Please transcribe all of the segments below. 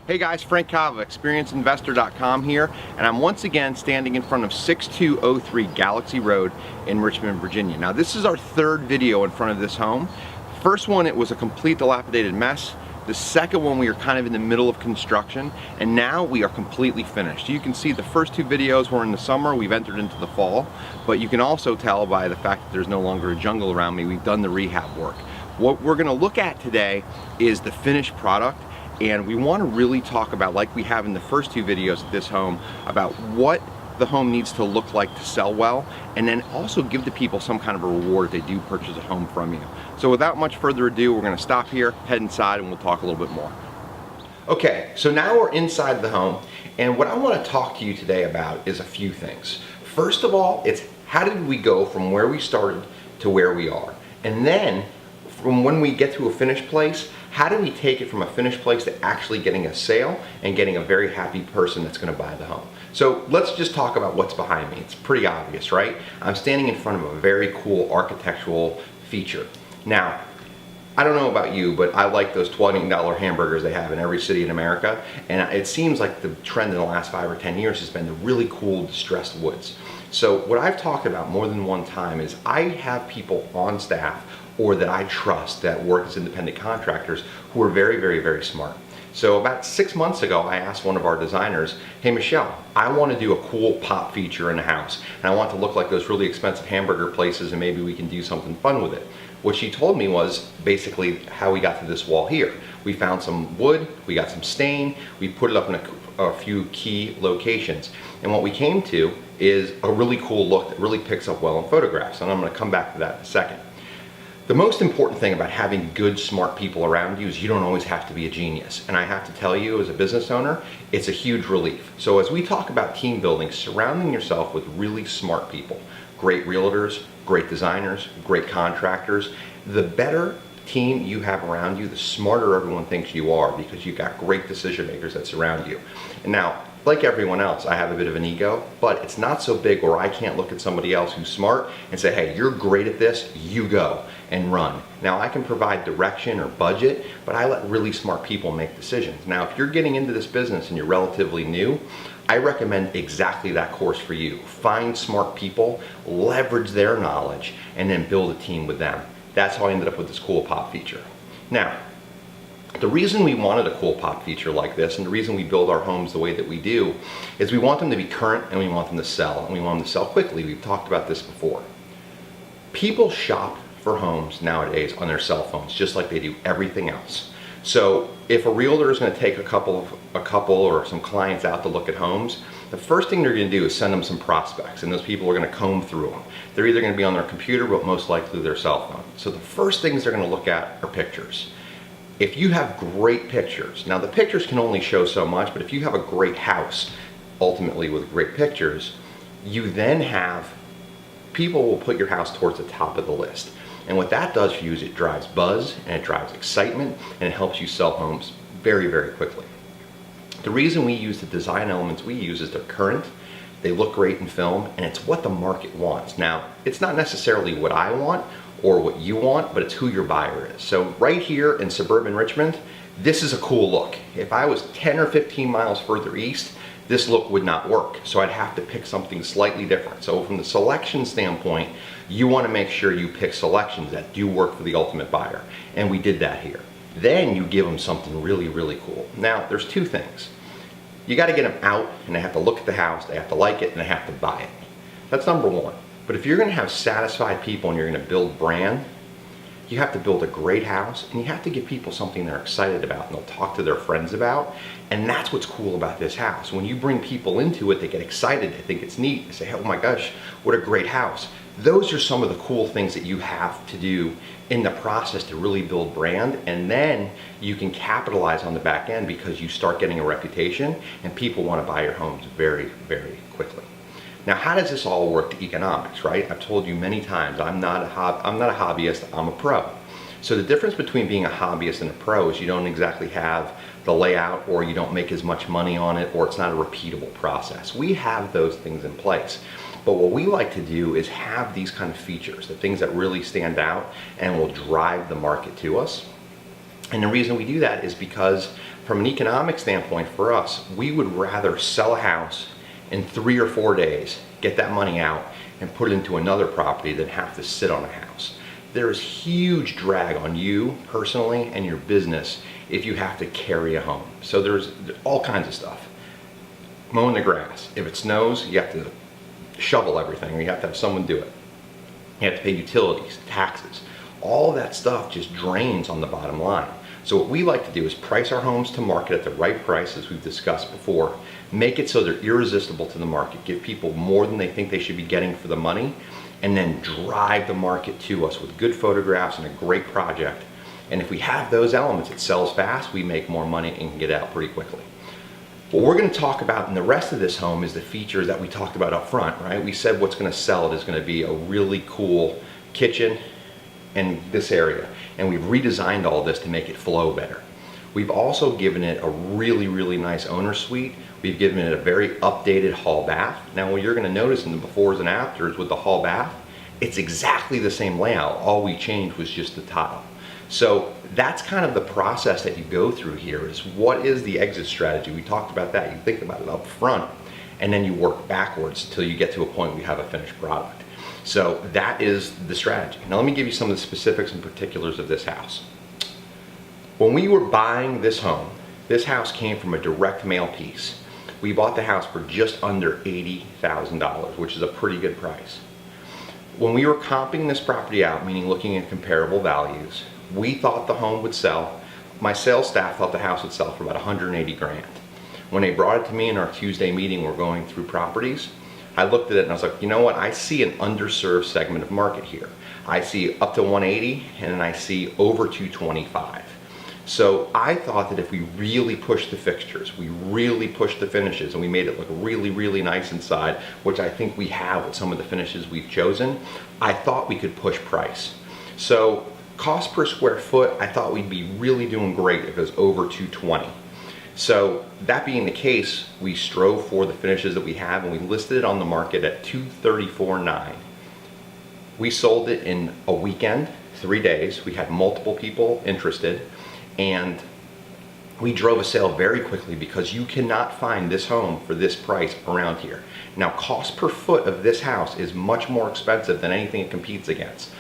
Hey guys, Frank Cava, experienceinvestor.com here, and I'm once again standing in front of 6203 Galaxie Road in Richmond, Virginia. Now this is our third video in front of this home. First one, it was a complete dilapidated mess. The second one, we are kind of in the middle of construction, and now we are completely finished. You can see the first two videos were in the summer, we've entered into the fall, but you can also tell by the fact that there's no longer a jungle around me, we've done the rehab work. What we're gonna look at today is the finished product. And we want to really talk about, like we have in the first two videos of this home, about what the home needs to look like to sell well, and then also give the people some kind of a reward if they do purchase a home from you. So without much further ado, we're going to stop here, head inside, and we'll talk a little bit more. Okay, so now we're inside the home, and what I want to talk to you today about is a few things. First of all, it's how did we go from where we started to where we are? And then, from when we get to a finished place, how do we take it from a finished place to actually getting a sale and getting a very happy person that's going to buy the home? So let's just talk about what's behind me. It's pretty obvious, right? I'm standing in front of a very cool architectural feature. Now, I don't know about you, but I like those $20 hamburgers they have in every city in America, and it seems like the trend in the last 5 or 10 years has been the really cool distressed woods. So what I've talked about more than one time is I have people on staff or that I trust that work as independent contractors who are very, very, very smart. So about 6 months ago, I asked one of our designers, hey Michelle, I want to do a cool pop feature in the house, and I want it to look like those really expensive hamburger places, and maybe we can do something fun with it. What she told me was basically how we got to this wall here. We found some wood, we got some stain, we put it up in a few key locations, and what we came to is a really cool look that really picks up well in photographs, and I'm going to come back to that in a second. The most important thing about having good, smart people around you is you don't always have to be a genius. And I have to tell you, as a business owner, it's a huge relief. So as we talk about team building, surrounding yourself with really smart people, great realtors, great designers, great contractors, the better team you have around you, the smarter everyone thinks you are, because you've got great decision makers that surround you. And now, like everyone else, I have a bit of an ego, but it's not so big where I can't look at somebody else who's smart and say, hey, you're great at this, you go and run. Now I can provide direction or budget, but I let really smart people make decisions. Now if you're getting into this business and you're relatively new, I recommend exactly that course for you. Find smart people, leverage their knowledge, and then build a team with them. That's how I ended up with this cool pop feature. Now, the reason we wanted a cool pop feature like this, and the reason we build our homes the way that we do, is we want them to be current and we want them to sell, and we want them to sell quickly. We've talked about this before. People shop for homes nowadays on their cell phones, just like they do everything else. So if a realtor is going to take a couple or some clients out to look at homes, the first thing they're going to do is send them some prospects, and those people are going to comb through them. They're either going to be on their computer, but most likely their cell phone. So the first things they're going to look at are pictures. If you have great pictures, now the pictures can only show so much, but if you have a great house, ultimately with great pictures, you then have, people will put your house towards the top of the list. And what that does for you is it drives buzz, and it drives excitement, and it helps you sell homes very, very quickly. The reason we use the design elements we use is they're current, they look great in film, and it's what the market wants. Now, it's not necessarily what I want or what you want, but it's who your buyer is. So right here in suburban Richmond, this is a cool look. If I was 10 or 15 miles further east, this look would not work. So I'd have to pick something slightly different. So from the selection standpoint, you want to make sure you pick selections that do work for the ultimate buyer. And we did that here. Then you give them something really, really cool. Now, there's two things. You got to get them out, and they have to look at the house, they have to like it, and they have to buy it. That's number one. But if you're going to have satisfied people and you're going to build brand, you have to build a great house, and you have to give people something they're excited about and they'll talk to their friends about. And that's what's cool about this house. When you bring people into it, they get excited, they think it's neat, they say, oh my gosh, what a great house. Those are some of the cool things that you have to do in the process to really build brand, and then you can capitalize on the back end because you start getting a reputation and people want to buy your homes very, very quickly. Now, how does this all work to economics, right? I've told you many times, I'm not a hobbyist, I'm a pro. So the difference between being a hobbyist and a pro is you don't exactly have the layout, or you don't make as much money on it, or it's not a repeatable process. We have those things in place. But what we like to do is have these kind of features, the things that really stand out and will drive the market to us. And the reason we do that is because from an economic standpoint for us, we would rather sell a house in 3 or 4 days, get that money out, and put it into another property than have to sit on a house. There is huge drag on you personally and your business if you have to carry a home. So there's all kinds of stuff. Mowing the grass. If it snows, you have to shovel everything, or you have to have someone do it. You have to pay utilities, taxes. All of that stuff just drains on the bottom line. So what we like to do is price our homes to market at the right price, as we've discussed before, make it so they're irresistible to the market, give people more than they think they should be getting for the money, and then drive the market to us with good photographs and a great project. And if we have those elements, it sells fast, we make more money and can get out pretty quickly. What we're going to talk about in the rest of this home is the features that we talked about up front, right? We said what's going to sell it is going to be a really cool kitchen and this area. And we've redesigned all this to make it flow better. We've also given it a really, really nice owner suite. We've given it a very updated hall bath. Now what you're going to notice in the befores and afters with the hall bath, it's exactly the same layout. All we changed was just the tile. So that's kind of the process that you go through here, is what is the exit strategy? We talked about that. You think about it up front, and then you work backwards until you get to a point where you have a finished product. So that is the strategy. Now let me give you some of the specifics and particulars of this house. When we were buying this home, this house came from a direct mail piece. We bought the house for just under $80,000, which is a pretty good price. When we were comping this property out, meaning looking at comparable values, we thought the home would sell. My sales staff thought the house would sell for about 180 grand. When they brought it to me in our Tuesday meeting, we're going through properties, I looked at it and I was like, you know what? I see an underserved segment of market here. I see up to 180 and then I see over 225. So I thought that if we really pushed the fixtures, we really pushed the finishes, and we made it look really, really nice inside, which I think we have with some of the finishes we've chosen, I thought we could push price. So cost per square foot, I thought we'd be really doing great if it was over 220. So that being the case, we strove for the finishes that we have, and we listed it on the market at $234,900. We sold it in a weekend, 3 days. We had multiple people interested, and we drove a sale very quickly because you cannot find this home for this price around here. Now, cost per foot of this house is much more expensive than anything it competes against,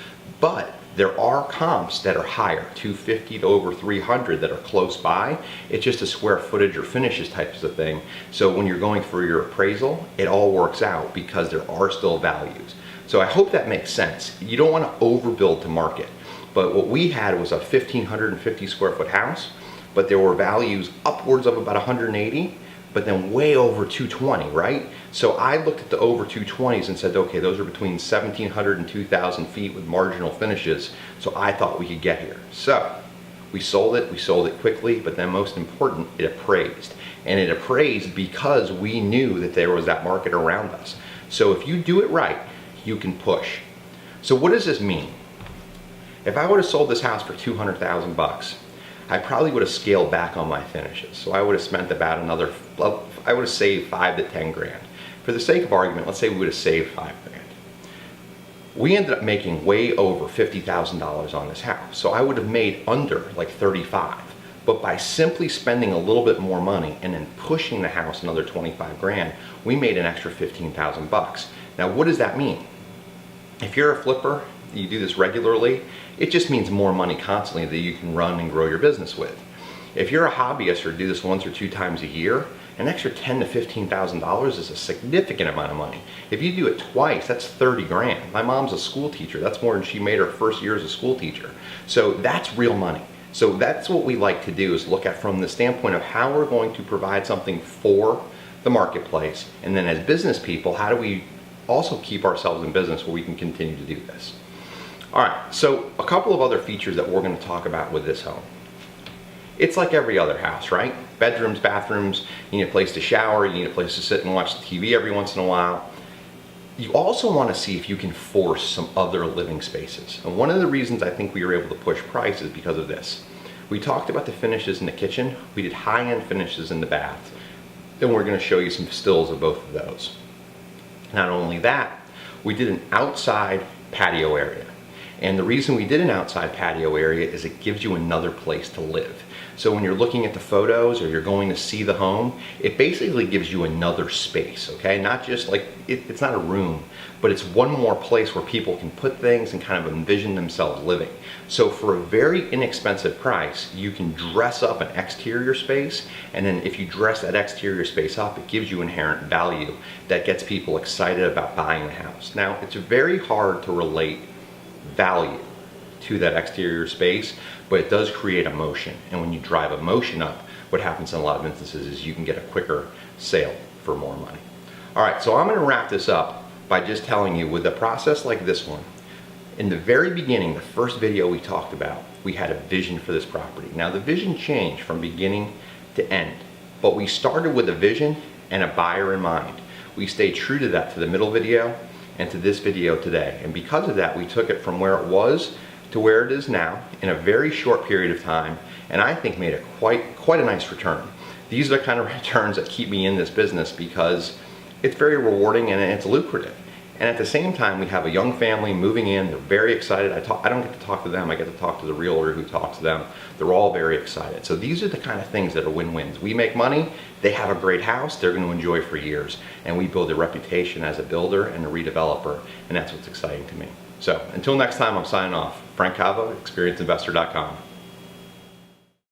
but there are comps that are higher, 250 to over 300, that are close by. It's just a square footage or finishes types of thing. So when you're going for your appraisal, it all works out because there are still values. So I hope that makes sense. You don't want to overbuild to market. But what we had was a 1,550 square foot house, but there were values upwards of about 180, but then way over 220, right? So I looked at the over 220s and said, okay, those are between 1,700 and 2,000 feet with marginal finishes, so I thought we could get here. So we sold it quickly, but then most important, it appraised. And it appraised because we knew that there was that market around us. So if you do it right, you can push. So what does this mean? If I would have sold this house for $200,000, I probably would have scaled back on my finishes. So I would have spent about another, I would have saved 5 to 10 grand. For the sake of argument, let's say we would have saved 5 grand. We ended up making way over $50,000 on this house. So I would have made under like 35. But by simply spending a little bit more money and then pushing the house another 25 grand, we made an extra 15,000 bucks. Now, what does that mean? If you're a flipper, you do this regularly, it just means more money constantly that you can run and grow your business with. If you're a hobbyist or do this 1 or 2 times a year, an extra $10,000 to $15,000 is a significant amount of money. If you do it twice, that's 30 grand. My mom's a school teacher. That's more than she made her first year as a school teacher. So that's real money. So that's what we like to do, is look at from the standpoint of how we're going to provide something for the marketplace. And then as business people, how do we also keep ourselves in business where we can continue to do this? All right, so a couple of other features that we're going to talk about with this home. It's like every other house, right? Bedrooms, bathrooms, you need a place to shower, you need a place to sit and watch the TV every once in a while. You also want to see if you can force some other living spaces. And one of the reasons I think we were able to push price is because of this. We talked about the finishes in the kitchen, we did high-end finishes in the bath, and we're going to show you some stills of both of those. Not only that, we did an outside patio area. And the reason we did an outside patio area is it gives you another place to live. So when you're looking at the photos or you're going to see the home, it basically gives you another space, okay? Not just like, it's not a room, but it's one more place where people can put things and kind of envision themselves living. So for a very inexpensive price, you can dress up an exterior space, and then if you dress that exterior space up, it gives you inherent value that gets people excited about buying the house. Now, it's very hard to relate value to that exterior space, but it does create emotion. And when you drive emotion up, what happens in a lot of instances is you can get a quicker sale for more money. All right, so I'm gonna wrap this up by just telling you, with a process like this one, in the very beginning, the first video we talked about, we had a vision for this property. Now the vision changed from beginning to end, but we started with a vision and a buyer in mind. We stayed true to that to the middle video and to this video today. And because of that, we took it from where it was to where it is now in a very short period of time, and I think made it quite a nice return. These are the kind of returns that keep me in this business because it's very rewarding and it's lucrative. And at the same time, we have a young family moving in. They're very excited. I don't get to talk to them. I get to talk to the realtor who talks to them. They're all very excited. So these are the kind of things that are win-wins. We make money. They have a great house they're going to enjoy for years. And we build a reputation as a builder and a redeveloper. And that's what's exciting to me. So until next time, I'm signing off. Frank Cava, experiencedinvestor.com.